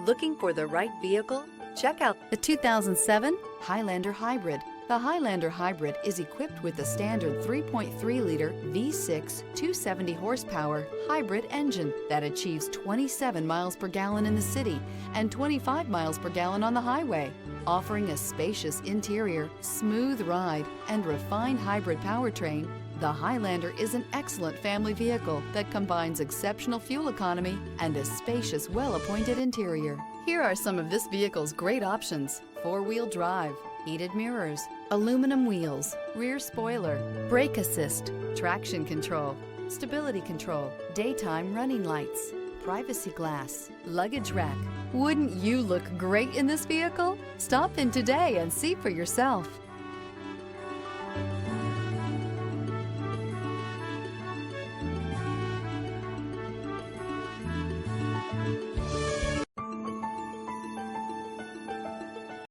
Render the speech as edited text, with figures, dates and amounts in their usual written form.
Looking for the right vehicle? Check out the 2007 Highlander Hybrid. The Highlander Hybrid is equipped with the standard 3.3-liter V6 270 horsepower hybrid engine that achieves 27 miles per gallon in the city and 25 miles per gallon on the highway. Offering a spacious interior, smooth ride, and refined hybrid powertrain, the Highlander is an excellent family vehicle that combines exceptional fuel economy and a spacious, well-appointed interior. Here are some of this vehicle's great options: four-wheel drive, heated mirrors, aluminum wheels, rear spoiler, brake assist, traction control, stability control, daytime running lights, privacy glass, luggage rack. Wouldn't you look great in this vehicle? Stop in today and see for yourself.